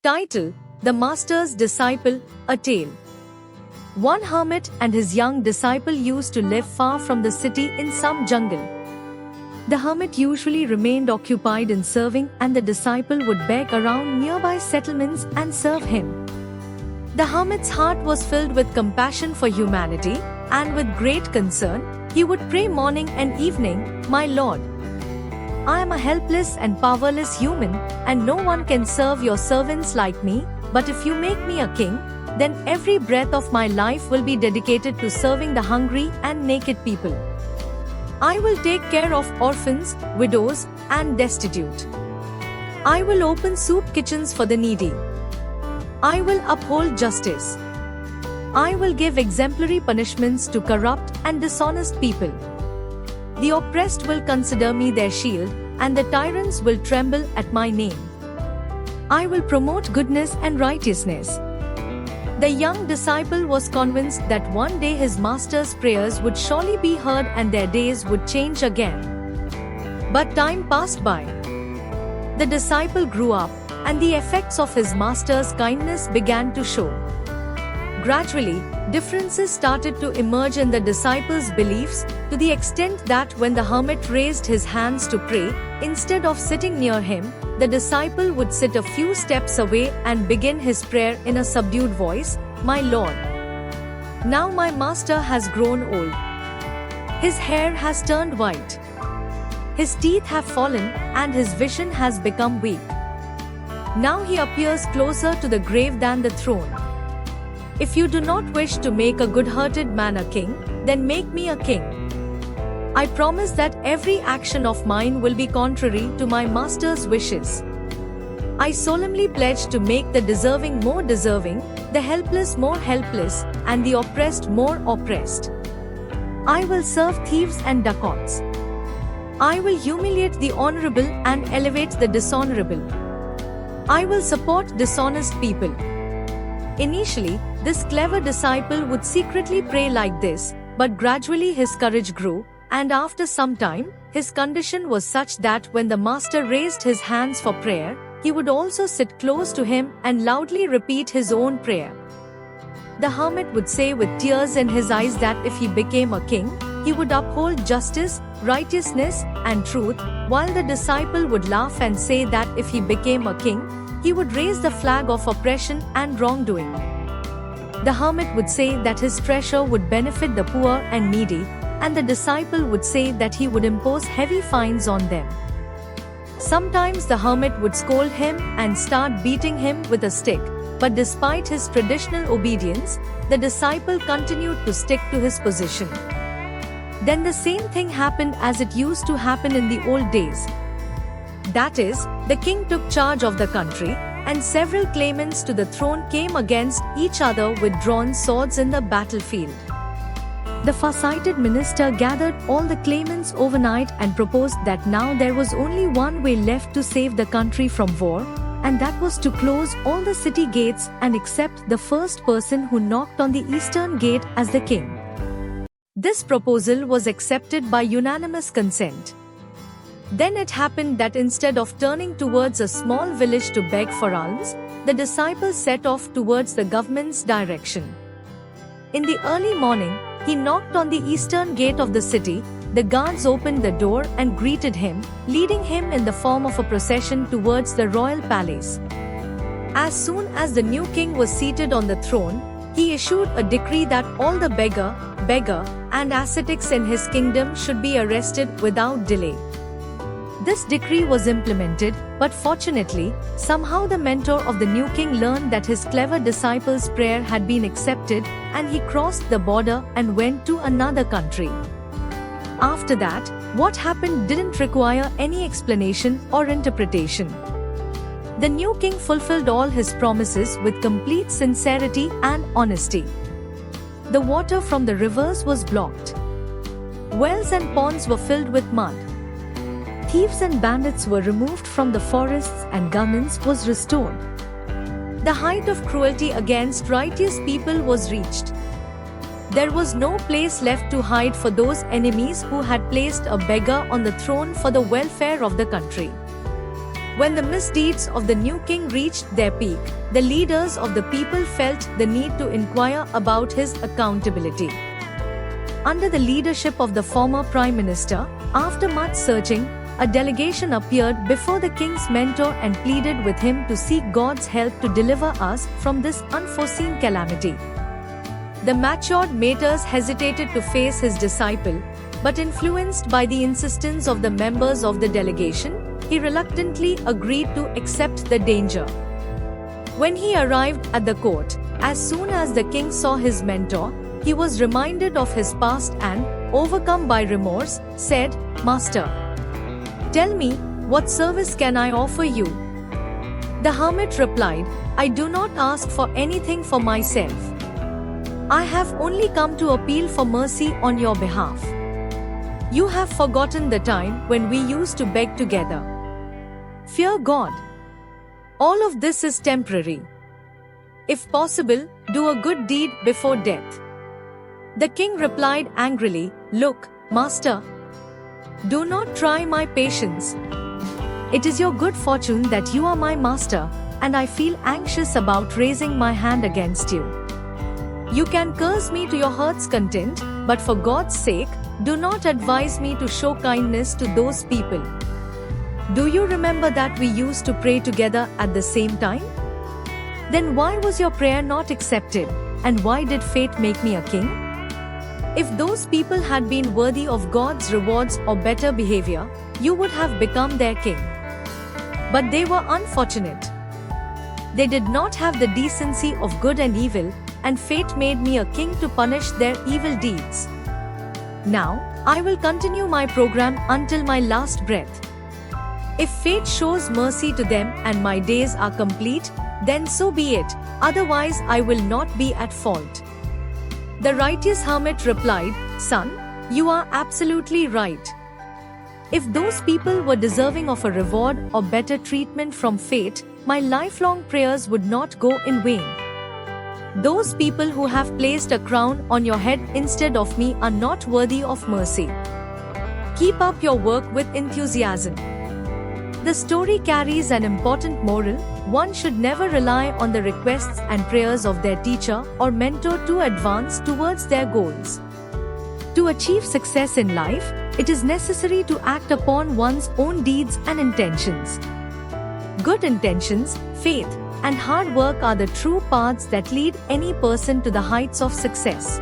Title: The Master's Disciple, a Tale. One hermit and his young disciple used to live far from the city in some jungle. The hermit usually remained occupied in serving, and the disciple would beg around nearby settlements and serve him. The hermit's heart was filled with compassion for humanity, and with great concern, he would pray morning and evening, "My Lord, I am a helpless and powerless human, and no one can serve your servants like me, but if you make me a king, then every breath of my life will be dedicated to serving the hungry and naked people. I will take care of orphans, widows, and destitute. I will open soup kitchens for the needy. I will uphold justice. I will give exemplary punishments to corrupt and dishonest people. The oppressed will consider me their shield, and the tyrants will tremble at my name. I will promote goodness and righteousness." The young disciple was convinced that one day his master's prayers would surely be heard and their days would change again. But time passed by. The disciple grew up, and the effects of his master's kindness began to show. Gradually, differences started to emerge in the disciple's beliefs, to the extent that when the hermit raised his hands to pray, instead of sitting near him, the disciple would sit a few steps away and begin his prayer in a subdued voice, "My Lord, now my master has grown old. His hair has turned white. His teeth have fallen, and his vision has become weak. Now he appears closer to the grave than the throne. If you do not wish to make a good-hearted man a king, then make me a king. I promise that every action of mine will be contrary to my master's wishes. I solemnly pledge to make the deserving more deserving, the helpless more helpless, and the oppressed more oppressed. I will serve thieves and dacoits. I will humiliate the honorable and elevate the dishonorable. I will support dishonest people." Initially, this clever disciple would secretly pray like this, but gradually his courage grew, and after some time, his condition was such that when the master raised his hands for prayer, he would also sit close to him and loudly repeat his own prayer. The hermit would say with tears in his eyes that if he became a king, he would uphold justice, righteousness, and truth, while the disciple would laugh and say that if he became a king, he would raise the flag of oppression and wrongdoing. The hermit would say that his treasure would benefit the poor and needy, and the disciple would say that he would impose heavy fines on them. Sometimes the hermit would scold him and start beating him with a stick, but despite his traditional obedience, the disciple continued to stick to his position. Then the same thing happened as it used to happen in the old days. That is, the king took charge of the country, and several claimants to the throne came against each other with drawn swords in the battlefield. The far-sighted minister gathered all the claimants overnight and proposed that now there was only one way left to save the country from war, and that was to close all the city gates and accept the first person who knocked on the eastern gate as the king. This proposal was accepted by unanimous consent. Then it happened that instead of turning towards a small village to beg for alms, the disciple set off towards the government's direction. In the early morning, he knocked on the eastern gate of the city. The guards opened the door and greeted him, leading him in the form of a procession towards the royal palace. As soon as the new king was seated on the throne, he issued a decree that all the beggar, and ascetics in his kingdom should be arrested without delay. This decree was implemented, but fortunately, somehow the mentor of the new king learned that his clever disciple's prayer had been accepted, and he crossed the border and went to another country. After that, what happened didn't require any explanation or interpretation. The new king fulfilled all his promises with complete sincerity and honesty. The water from the rivers was blocked. Wells and ponds were filled with mud. Thieves and bandits were removed from the forests and governance was restored. The height of cruelty against righteous people was reached. There was no place left to hide for those enemies who had placed a beggar on the throne for the welfare of the country. When the misdeeds of the new king reached their peak, the leaders of the people felt the need to inquire about his accountability. Under the leadership of the former prime minister, after much searching, a delegation appeared before the king's mentor and pleaded with him to seek God's help to deliver us from this unforeseen calamity. The matured Matters hesitated to face his disciple, but influenced by the insistence of the members of the delegation, he reluctantly agreed to accept the danger. When he arrived at the court, as soon as the king saw his mentor, he was reminded of his past and, overcome by remorse, said, "Master, tell me, what service can I offer you?" The hermit replied, "I do not ask for anything for myself. I have only come to appeal for mercy on your behalf. You have forgotten the time when we used to beg together. Fear God. All of this is temporary. If possible, do a good deed before death." The king replied angrily, "Look, master, do not try my patience. It is your good fortune that you are my master, and I feel anxious about raising my hand against you. You can curse me to your heart's content, but for God's sake, do not advise me to show kindness to those people. Do you remember that we used to pray together at the same time? Then why was your prayer not accepted, and why did fate make me a king? If those people had been worthy of God's rewards or better behavior, you would have become their king. But they were unfortunate. They did not have the decency of good and evil, and fate made me a king to punish their evil deeds. Now, I will continue my program until my last breath. If fate shows mercy to them and my days are complete, then so be it, otherwise I will not be at fault." The righteous hermit replied, "Son, you are absolutely right. If those people were deserving of a reward or better treatment from fate, my lifelong prayers would not go in vain. Those people who have placed a crown on your head instead of me are not worthy of mercy. Keep up your work with enthusiasm." The story carries an important moral: one should never rely on the requests and prayers of their teacher or mentor to advance towards their goals. To achieve success in life, it is necessary to act upon one's own deeds and intentions. Good intentions, faith, and hard work are the true paths that lead any person to the heights of success.